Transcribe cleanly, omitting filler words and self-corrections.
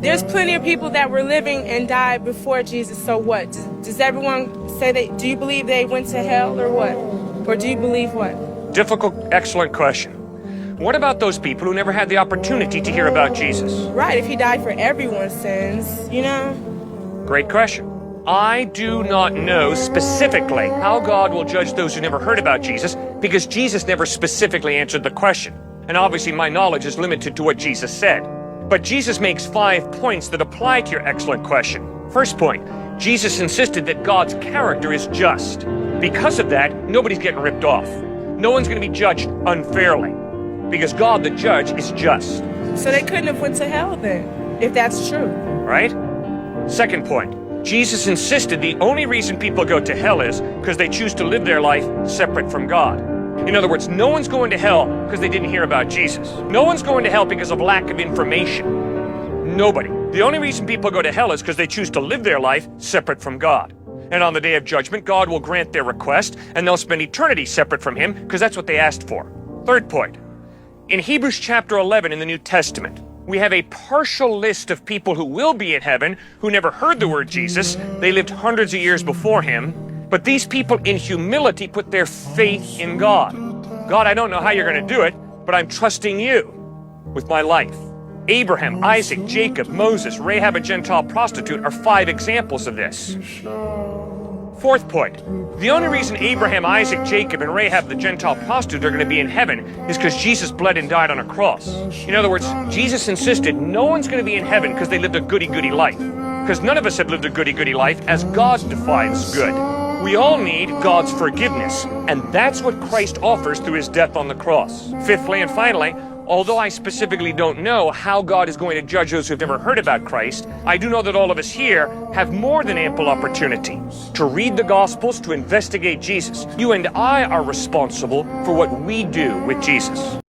There's plenty of people that were living and died before Jesus, so what? Does everyone say do you believe they went to hell or what? Or do you believe what? Difficult, excellent question. What about those people who never had the opportunity to hear about Jesus? Right, if he died for everyone's sins, you know? Great question. I do not know specifically how God will judge those who never heard about Jesus, because Jesus never specifically answered the question. And obviously my knowledge is limited to what Jesus said. But Jesus makes 5 points that apply to your excellent question. First point, Jesus insisted that God's character is just. Because of that, nobody's getting ripped off. No one's going to be judged unfairly, because God, the judge, is just. So they couldn't have went to hell then, if that's true. Right? Second point, Jesus insisted the only reason people go to hell is because they choose to live their life separate from God. In other words, no one's going to hell because they didn't hear about Jesus. No one's going to hell because of lack of information. Nobody. The only reason people go to hell is because they choose to live their life separate from God. And on the day of judgment, God will grant their request, and they'll spend eternity separate from Him, because that's what they asked for. Third point. In Hebrews chapter 11 in the New Testament, we have a partial list of people who will be in heaven who never heard the word Jesus. They lived hundreds of years before Him. But these people in humility put their faith in God. God, I don't know how you're going to do it, but I'm trusting you with my life. Abraham, Isaac, Jacob, Moses, Rahab, a Gentile prostitute are 5 examples of this. Fourth point, the only reason Abraham, Isaac, Jacob, and Rahab, the Gentile prostitute, are going to be in heaven is because Jesus bled and died on a cross. In other words, Jesus insisted no one's going to be in heaven because they lived a goody-goody life. Because none of us have lived a goody-goody life as God defines good. We all need God's forgiveness, and that's what Christ offers through His death on the cross. Fifthly and finally, although I specifically don't know how God is going to judge those who've never heard about Christ, I do know that all of us here have more than ample opportunity to read the Gospels, to investigate Jesus. You and I are responsible for what we do with Jesus.